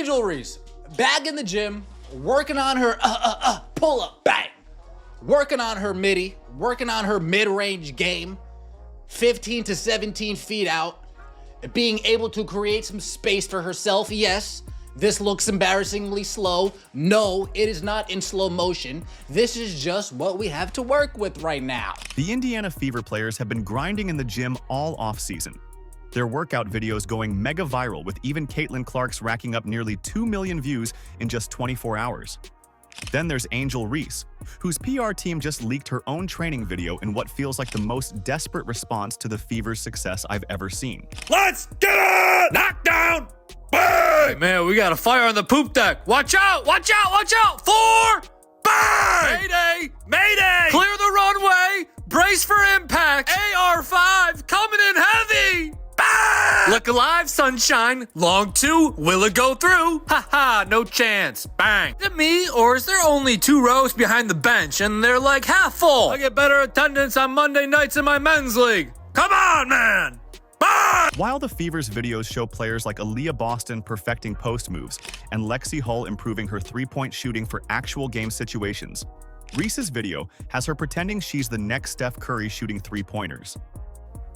Angel Reese, back in the gym, working on her pull up, bang. Working on her midi, working on her mid-range game, 15 to 17 feet out, being able to create some space for herself. Yes, this looks embarrassingly slow. No, it is not in slow motion. This is just what we have to work with right now. The Indiana Fever players have been grinding in the gym all offseason. Their workout videos going mega viral, with even Caitlin Clark's racking up nearly 2 million views in just 24 hours. Then there's Angel Reese, whose PR team just leaked her own training video in what feels like the most desperate response to the Fever's success I've ever seen. Let's get it! Knockdown! Bang! Hey man, we got a fire on the poop deck. Watch out! Watch out! Watch out! 4! Bang! Mayday! Mayday! Clear the runway! Brace for impact! AR-5 coming in heavy! Bang! Look alive, sunshine. Long 2, will it go through? Haha, no chance. Bang. Is it me, or is there only 2 rows behind the bench and they're like half full? I get better attendance on Monday nights in my men's league. Come on, man. Bang! While the Fever's videos show players like Aaliyah Boston perfecting post moves and Lexi Hull improving her three-point shooting for actual game situations, Reese's video has her pretending she's the next Steph Curry shooting three-pointers.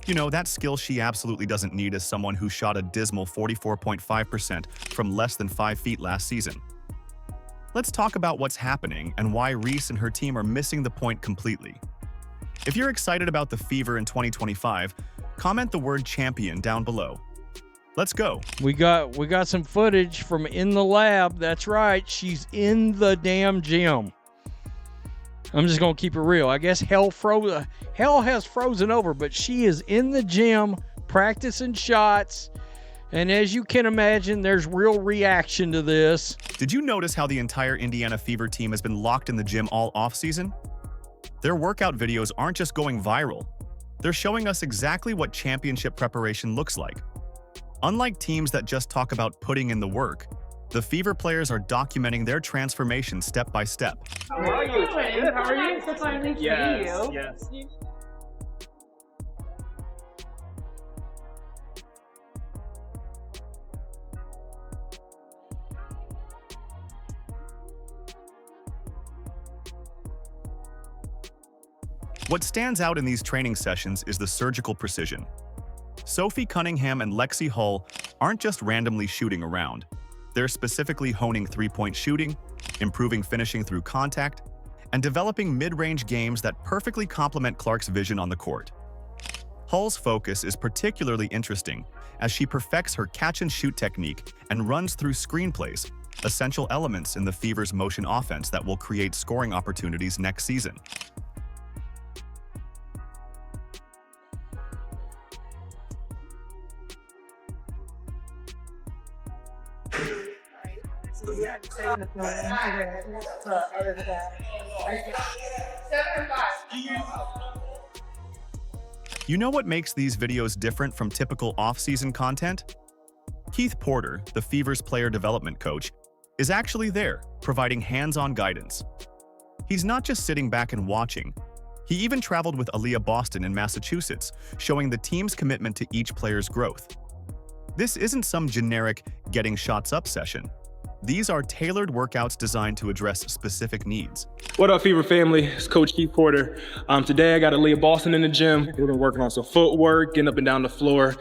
You know, that skill she absolutely doesn't need as someone who shot a dismal 44.5% from less than 5 feet last season. Let's talk about what's happening and why Reese and her team are missing the point completely. If you're excited about the Fever in 2025, comment the word champion down below. Let's go. We got some footage from in the lab. That's right. She's in the damn gym. I'm just going to keep it real. I guess hell has frozen over, but she is in the gym practicing shots. And as you can imagine, there's real reaction to this. Did you notice how the entire Indiana Fever team has been locked in the gym all offseason? Their workout videos aren't just going viral. They're showing us exactly what championship preparation looks like. Unlike teams that just talk about putting in the work, the Fever players are documenting their transformation step by step. How are you? Good. How are you? So finally seeing you. Yes. What stands out in these training sessions is the surgical precision. Sophie Cunningham and Lexi Hull aren't just randomly shooting around. They're specifically honing three-point shooting, improving finishing through contact, and developing mid-range games that perfectly complement Clark's vision on the court. Hull's focus is particularly interesting as she perfects her catch-and-shoot technique and runs through screenplays, essential elements in the Fever's motion offense that will create scoring opportunities next season. You know what makes these videos different from typical off-season content? Keith Porter, the Fever's player development coach, is actually there, providing hands-on guidance. He's not just sitting back and watching. He even traveled with Aaliyah Boston in Massachusetts, showing the team's commitment to each player's growth. This isn't some generic getting shots up session. These are tailored workouts designed to address specific needs. What up, Fever family? It's Coach Keith Porter. Today I got Aaliyah Boston in the gym. We're gonna working on some footwork, getting up and down the floor.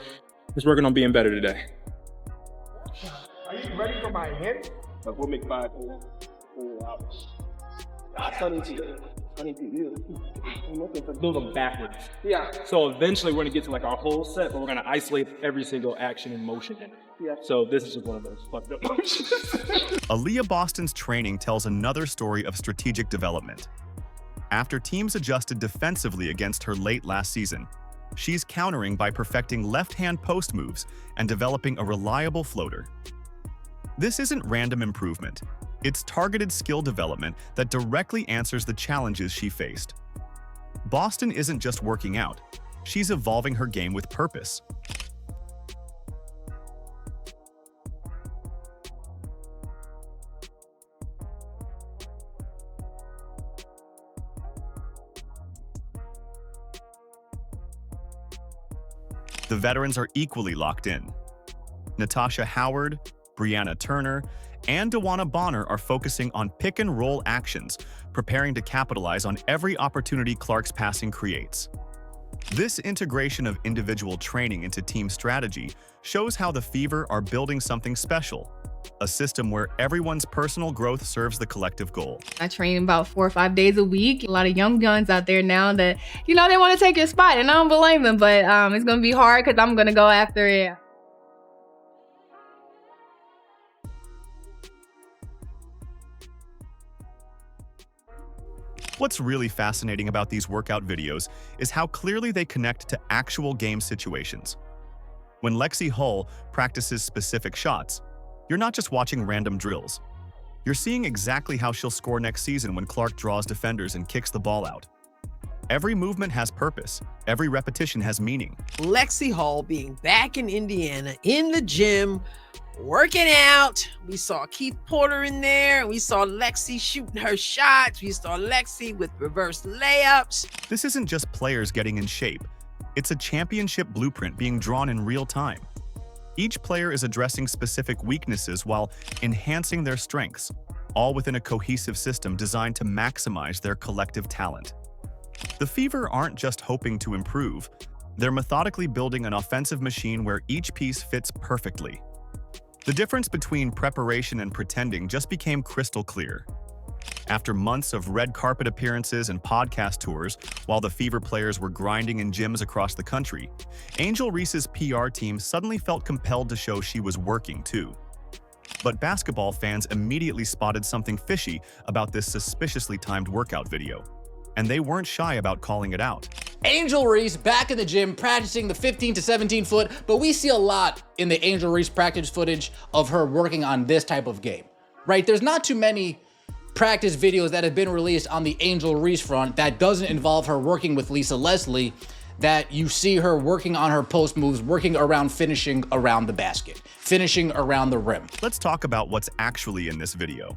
Just working on being better today. Are you ready for my hit? We'll make 5 hours. Build them backwards. Yeah. So eventually we're gonna get to like our whole set, but we're gonna isolate every single action and motion. Yeah. So this is just one of those fucked up motions. Aaliyah Boston's training tells another story of strategic development. After teams adjusted defensively against her late last season, she's countering by perfecting left-hand post moves and developing a reliable floater. This isn't random improvement. It's targeted skill development that directly answers the challenges she faced. Boston isn't just working out. She's evolving her game with purpose. The veterans are equally locked in. Natasha Howard, Brianna Turner, and DeWanna Bonner are focusing on pick-and-roll actions, preparing to capitalize on every opportunity Clark's passing creates. This integration of individual training into team strategy shows how the Fever are building something special, a system where everyone's personal growth serves the collective goal. I train about 4 or 5 days a week. A lot of young guns out there now that, they want to take your spot, and I don't blame them, but it's going to be hard because I'm going to go after it. What's really fascinating about these workout videos is how clearly they connect to actual game situations. When Lexi Hull practices specific shots, you're not just watching random drills. You're seeing exactly how she'll score next season when Clark draws defenders and kicks the ball out. Every movement has purpose. Every repetition has meaning. Lexi Hull being back in Indiana, in the gym, working out. We saw Keith Porter in there. We saw Lexi shooting her shots. We saw Lexi with reverse layups. This isn't just players getting in shape. It's a championship blueprint being drawn in real time. Each player is addressing specific weaknesses while enhancing their strengths, all within a cohesive system designed to maximize their collective talent. The Fever aren't just hoping to improve. They're methodically building an offensive machine where each piece fits perfectly. The difference between preparation and pretending just became crystal clear. After months of red carpet appearances and podcast tours, while the Fever players were grinding in gyms across the country, Angel Reese's PR team suddenly felt compelled to show she was working too. But basketball fans immediately spotted something fishy about this suspiciously timed workout video, and they weren't shy about calling it out. Angel Reese back in the gym practicing the 15 to 17 foot, but we see a lot in the Angel Reese practice footage of her working on this type of game, right? There's not too many practice videos that have been released on the Angel Reese front that doesn't involve her working with Lisa Leslie, that you see her working on her post moves, working around finishing around the basket, finishing around the rim. Let's talk about what's actually in this video.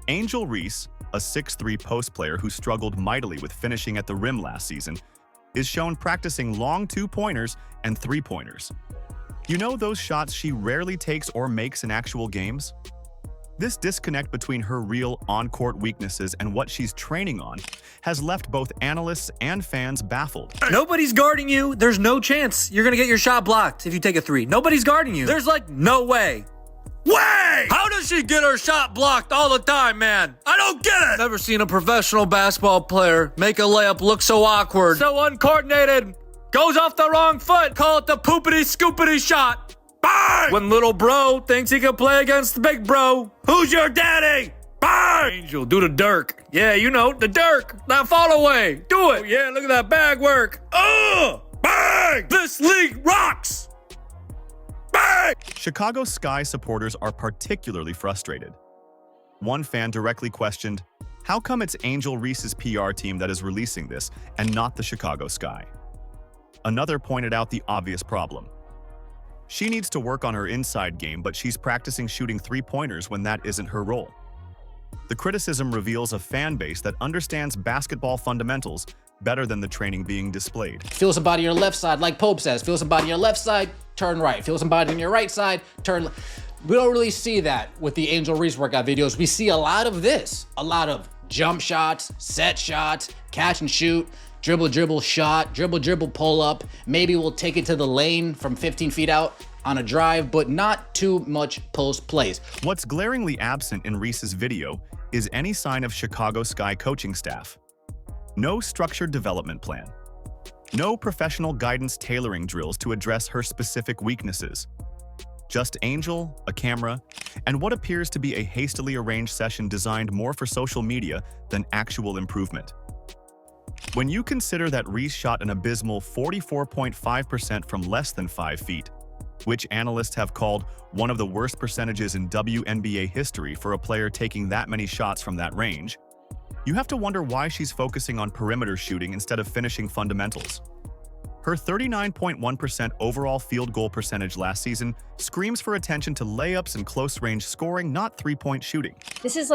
Angel Reese, a 6'3" post player who struggled mightily with finishing at the rim last season, is shown practicing long two-pointers and three-pointers. You know those shots she rarely takes or makes in actual games? This disconnect between her real on-court weaknesses and what she's training on has left both analysts and fans baffled. Nobody's guarding you. There's no chance you're going to get your shot blocked if you take a three. Nobody's guarding you. There's no way. How does she get her shot blocked all the time, man? I don't get it! Never seen a professional basketball player make a layup look so awkward, so uncoordinated, goes off the wrong foot, call it the poopity-scoopity shot. Bang! When little bro thinks he can play against the big bro, who's your daddy? Bang! Angel, do the Dirk. Yeah, the Dirk. That fall away. Do it. Yeah, look at that bag work. Bang! This league rocks! Bang! Chicago Sky supporters are particularly frustrated. One fan directly questioned, how come it's Angel Reese's PR team that is releasing this and not the Chicago Sky? Another pointed out the obvious problem. She needs to work on her inside game, but she's practicing shooting three-pointers when that isn't her role. The criticism reveals a fan base that understands basketball fundamentals better than the training being displayed. Feel somebody on your left side, like Pope says. Feel somebody on your left side, turn right. Feel somebody on your right side, turn left. We don't really see that with the Angel Reese workout videos. We see a lot of this, a lot of jump shots, set shots, catch and shoot, dribble, dribble, shot, dribble, dribble, pull up. Maybe we'll take it to the lane from 15 feet out on a drive, but not too much post plays. What's glaringly absent in Reese's video is any sign of Chicago Sky coaching staff. No structured development plan. No professional guidance tailoring drills to address her specific weaknesses. Just Angel, a camera, and what appears to be a hastily arranged session designed more for social media than actual improvement. When you consider that Reese shot an abysmal 44.5% from less than 5 feet, which analysts have called one of the worst percentages in WNBA history for a player taking that many shots from that range, you have to wonder why she's focusing on perimeter shooting instead of finishing fundamentals. Her 39.1% overall field goal percentage last season screams for attention to layups and close-range scoring, not three-point shooting. This is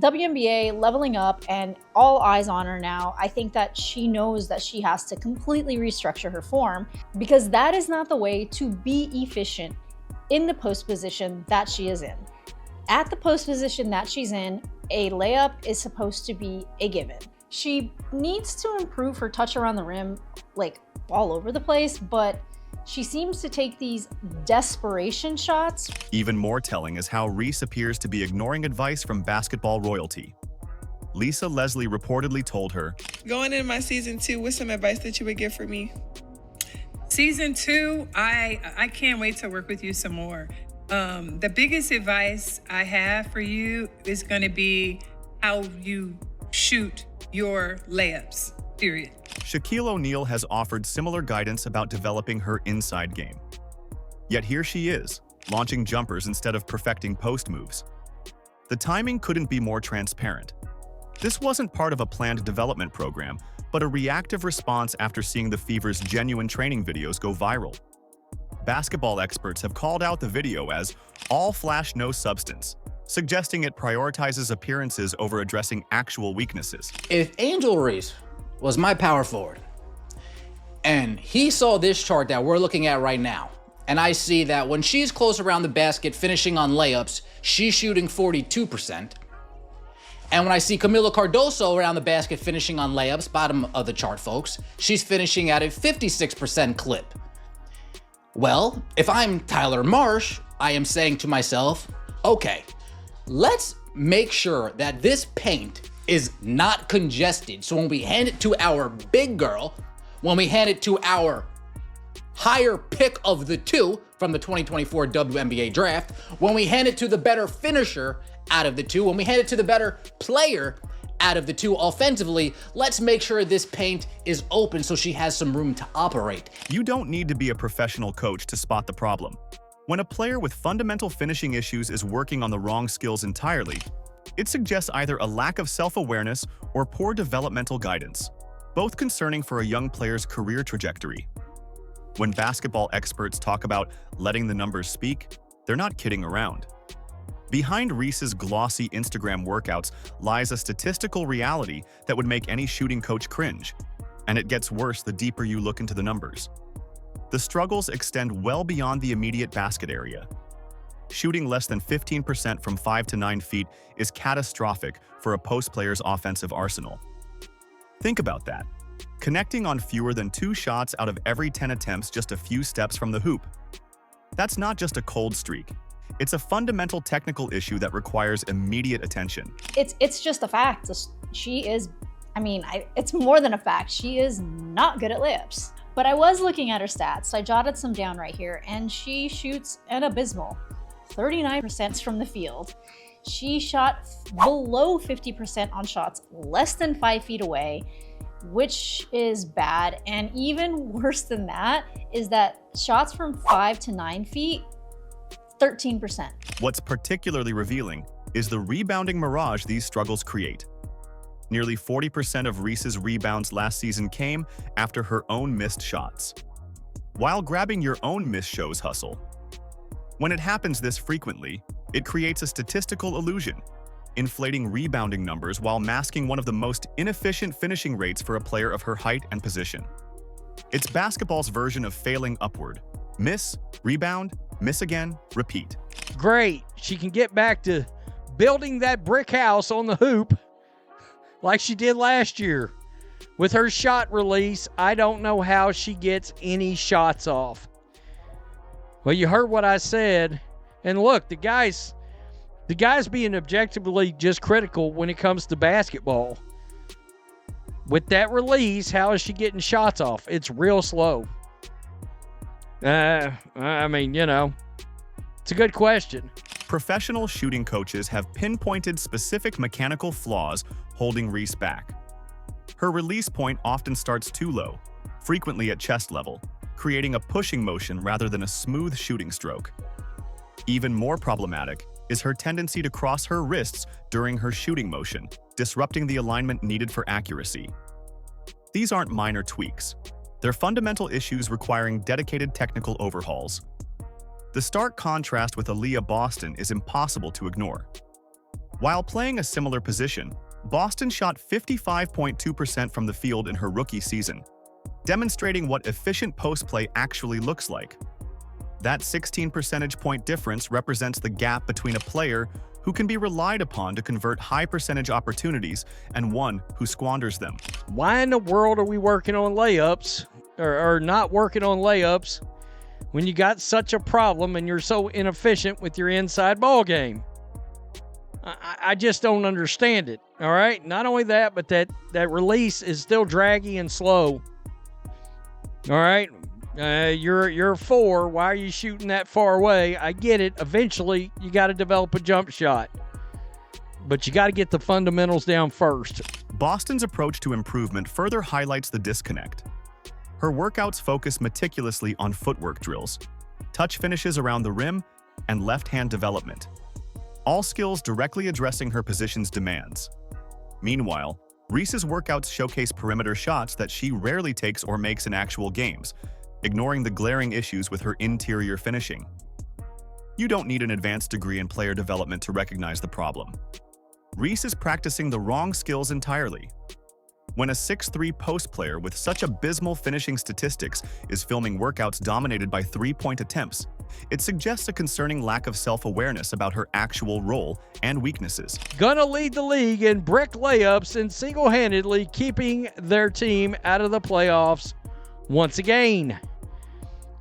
WNBA leveling up and all eyes on her now. I think that she knows that she has to completely restructure her form because that is not the way to be efficient in the post position that she is in. At the post position that she's in, a layup is supposed to be a given. She needs to improve her touch around the rim, like all over the place, but she seems to take these desperation shots. Even more telling is how Reese appears to be ignoring advice from basketball royalty. Lisa Leslie reportedly told her, "Going into my season 2, what's some advice that you would give for me?" Season 2, I can't wait to work with you some more. The biggest advice I have for you is going to be how you shoot your layups, period. Shaquille O'Neal has offered similar guidance about developing her inside game. Yet here she is, launching jumpers instead of perfecting post moves. The timing couldn't be more transparent. This wasn't part of a planned development program, but a reactive response after seeing the Fever's genuine training videos go viral. Basketball experts have called out the video as all flash, no substance, suggesting it prioritizes appearances over addressing actual weaknesses. If Angel Reese was my power forward, and he saw this chart that we're looking at right now, and I see that when she's close around the basket finishing on layups, she's shooting 42%. And when I see Camila Cardoso around the basket finishing on layups, bottom of the chart, folks, she's finishing at a 56% clip. Well, if I'm Tyler Marsh, I am saying to myself, okay, let's make sure that this paint is not congested. So when we hand it to our big girl, when we hand it to our higher pick of the two from the 2024 WNBA draft, when we hand it to the better finisher out of the two, when we hand it to the better player out of the two offensively, let's make sure this paint is open so she has some room to operate. You don't need to be a professional coach to spot the problem. When a player with fundamental finishing issues is working on the wrong skills entirely, it suggests either a lack of self-awareness or poor developmental guidance, both concerning for a young player's career trajectory. When basketball experts talk about letting the numbers speak, they're not kidding around. Behind Reese's glossy Instagram workouts lies a statistical reality that would make any shooting coach cringe, and it gets worse the deeper you look into the numbers. The struggles extend well beyond the immediate basket area. Shooting less than 15% from 5 to 9 feet is catastrophic for a post player's offensive arsenal. Think about that. Connecting on fewer than 2 shots out of every 10 attempts just a few steps from the hoop. That's not just a cold streak. It's a fundamental technical issue that requires immediate attention. It's just a fact. She is, it's more than a fact. She is not good at layups. But I was looking at her stats. I jotted some down right here, and she shoots an abysmal 39% from the field. She shot below 50% on shots less than 5 feet away, which is bad. And even worse than that is that shots from 5 to 9 feet, 13%. What's particularly revealing is the rebounding mirage these struggles create. Nearly 40% of Reese's rebounds last season came after her own missed shots. While grabbing your own miss shows hustle. When it happens this frequently, it creates a statistical illusion, inflating rebounding numbers while masking one of the most inefficient finishing rates for a player of her height and position. It's basketball's version of failing upward. Miss, rebound, miss again, repeat. Great. She can get back to building that brick house on the hoop like she did last year. With her shot release, I don't know how she gets any shots off. Well, you heard what I said. And look, the guy's being objectively just critical when it comes to basketball. With that release, how is she getting shots off? It's real slow. It's a good question. Professional shooting coaches have pinpointed specific mechanical flaws holding Reese back. Her release point often starts too low, frequently at chest level, creating a pushing motion rather than a smooth shooting stroke. Even more problematic is her tendency to cross her wrists during her shooting motion, disrupting the alignment needed for accuracy. These aren't minor tweaks. They're fundamental issues requiring dedicated technical overhauls. The stark contrast with Aaliyah Boston is impossible to ignore. While playing a similar position, Boston shot 55.2% from the field in her rookie season, demonstrating what efficient post play actually looks like. That 16 percentage point difference represents the gap between a player who can be relied upon to convert high percentage opportunities and one who squanders them. Why in the world are we working on layups or not working on layups when you got such a problem and you're so inefficient with your inside ball game? I just don't understand it, all right? Not only that, but that release is still draggy and slow, all right? You're a 4. Why are you shooting that far away? I get it. Eventually, you got to develop a jump shot. But you got to get the fundamentals down first. Boston's approach to improvement further highlights the disconnect. Her workouts focus meticulously on footwork drills, touch finishes around the rim, and left-hand development, all skills directly addressing her position's demands. Meanwhile, Reese's workouts showcase perimeter shots that she rarely takes or makes in actual games, ignoring the glaring issues with her interior finishing. You don't need an advanced degree in player development to recognize the problem. Reese is practicing the wrong skills entirely. When a 6'3" post player with such abysmal finishing statistics is filming workouts dominated by three-point attempts, it suggests a concerning lack of self-awareness about her actual role and weaknesses. Gonna lead the league in brick layups and single-handedly keeping their team out of the playoffs once again.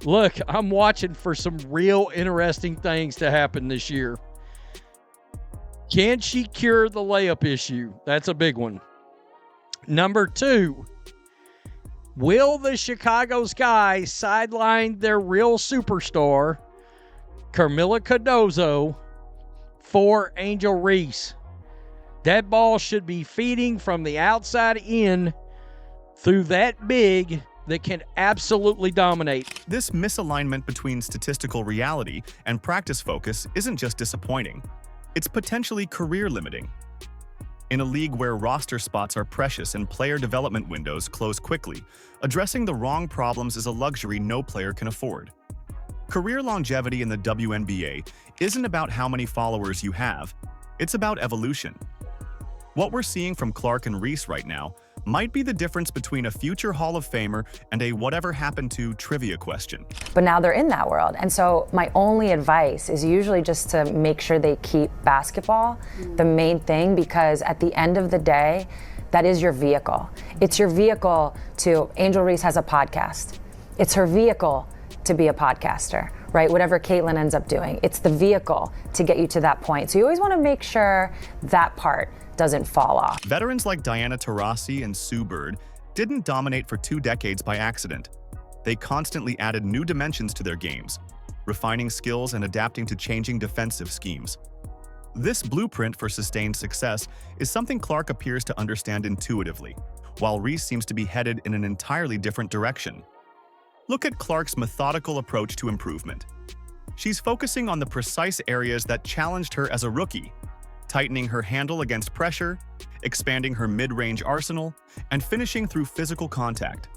Look, I'm watching for some real interesting things to happen this year. Can she cure the layup issue? That's a big one. Number 2, will the Chicago Sky sideline their real superstar, Carmilla Cardozo, for Angel Reese? That ball should be feeding from the outside in through that big that can absolutely dominate. This misalignment between statistical reality and practice focus isn't just disappointing. It's potentially career-limiting. In a league where roster spots are precious and player development windows close quickly, addressing the wrong problems is a luxury no player can afford. Career longevity in the WNBA isn't about how many followers you have, it's about evolution. What we're seeing from Clark and Reese right now might be the difference between a future Hall of Famer and a whatever happened to trivia question. But now they're in that world. And so my only advice is usually just to make sure they keep basketball the main thing, because at the end of the day, that is your vehicle. It's your vehicle to, Angel Reese has a podcast. It's her vehicle to be a podcaster, right? Whatever Caitlin ends up doing, it's the vehicle to get you to that point. So you always want to make sure that part doesn't fall off. Veterans like Diana Taurasi and Sue Bird didn't dominate for 2 decades by accident. They constantly added new dimensions to their games, refining skills and adapting to changing defensive schemes. This blueprint for sustained success is something Clark appears to understand intuitively, while Reese seems to be headed in an entirely different direction. Look at Clark's methodical approach to improvement. She's focusing on the precise areas that challenged her as a rookie, tightening her handle against pressure, expanding her mid-range arsenal, and finishing through physical contact.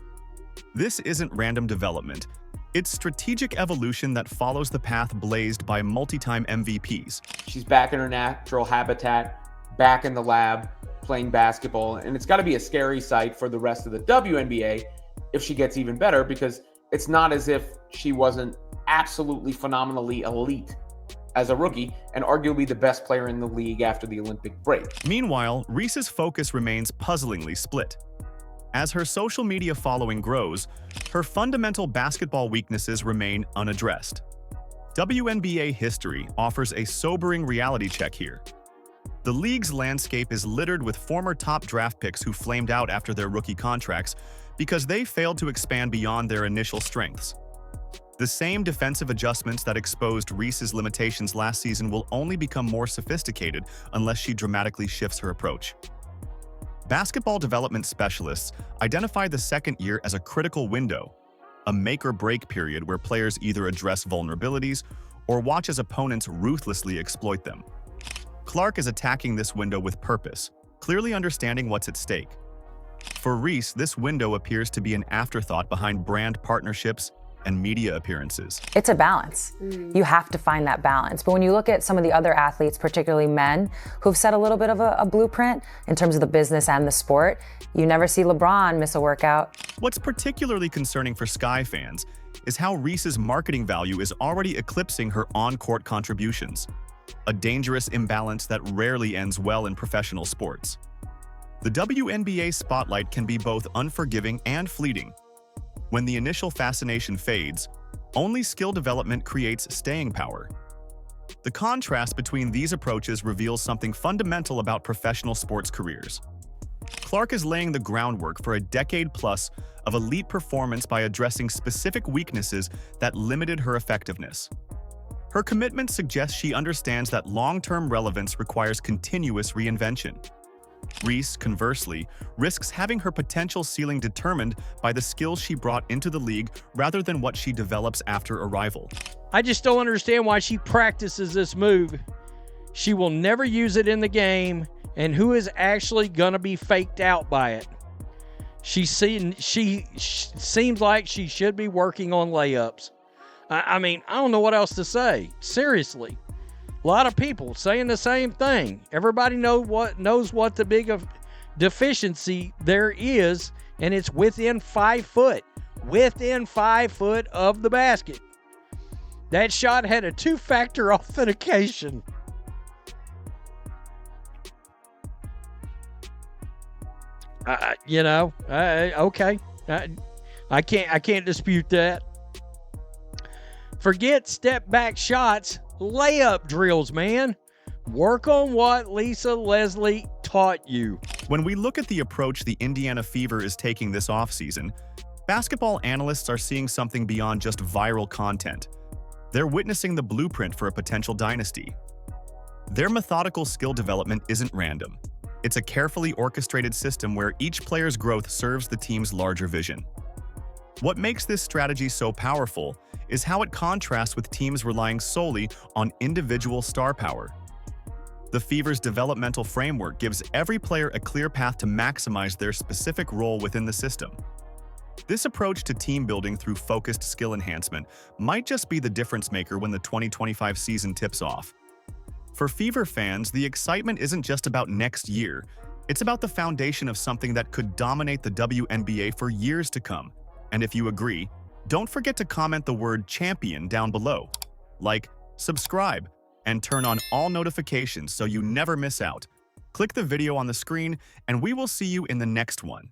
This isn't random development. It's strategic evolution that follows the path blazed by multi-time MVPs. She's back in her natural habitat, back in the lab, playing basketball, and it's got to be a scary sight for the rest of the WNBA if she gets even better, because it's not as if she wasn't absolutely phenomenally elite as a rookie, and arguably the best player in the league after the Olympic break. Meanwhile, Reese's focus remains puzzlingly split. As her social media following grows, her fundamental basketball weaknesses remain unaddressed. WNBA history offers a sobering reality check here. The league's landscape is littered with former top draft picks who flamed out after their rookie contracts because they failed to expand beyond their initial strengths. The same defensive adjustments that exposed Reese's limitations last season will only become more sophisticated unless she dramatically shifts her approach. Basketball development specialists identify the second year as a critical window, a make-or-break period where players either address vulnerabilities or watch as opponents ruthlessly exploit them. Clark is attacking this window with purpose, clearly understanding what's at stake. For Reese, this window appears to be an afterthought behind brand partnerships and media appearances. It's a balance. You have to find that balance. But when you look at some of the other athletes, particularly men, who've set a little bit of a blueprint in terms of the business and the sport, you never see LeBron miss a workout. What's particularly concerning for Sky fans is how Reese's marketing value is already eclipsing her on-court contributions, a dangerous imbalance that rarely ends well in professional sports. The WNBA spotlight can be both unforgiving and fleeting. When the initial fascination fades, only skill development creates staying power. The contrast between these approaches reveals something fundamental about professional sports careers. Clark is laying the groundwork for a decade plus of elite performance by addressing specific weaknesses that limited her effectiveness. Her commitment suggests she understands that long-term relevance requires continuous reinvention. Reese, conversely, risks having her potential ceiling determined by the skills she brought into the league rather than what she develops after arrival. I just don't understand why she practices this move. She will never use it in the game, and who is actually going to be faked out by it? She seems like she should be working on layups. I mean, I don't know what else to say. Seriously. A lot of people saying the same thing. Everybody knows what the big deficiency there is, and it's within 5 foot. Within 5 foot of the basket. That shot had a 2-factor authentication. Okay. I can't dispute that. Forget step back shots. Layup drills, man. Work on what Lisa Leslie taught you. When we look at the approach the Indiana Fever is taking this offseason, basketball analysts are seeing something beyond just viral content. They're witnessing the blueprint for a potential dynasty. Their methodical skill development isn't random. It's a carefully orchestrated system where each player's growth serves the team's larger vision. What makes this strategy so powerful is how it contrasts with teams relying solely on individual star power. The Fever's developmental framework gives every player a clear path to maximize their specific role within the system. This approach to team building through focused skill enhancement might just be the difference maker when the 2025 season tips off. For Fever fans, the excitement isn't just about next year. It's about the foundation of something that could dominate the WNBA for years to come. And if you agree, don't forget to comment the word champion down below. Like, subscribe, and turn on all notifications so you never miss out. Click the video on the screen, and we will see you in the next one.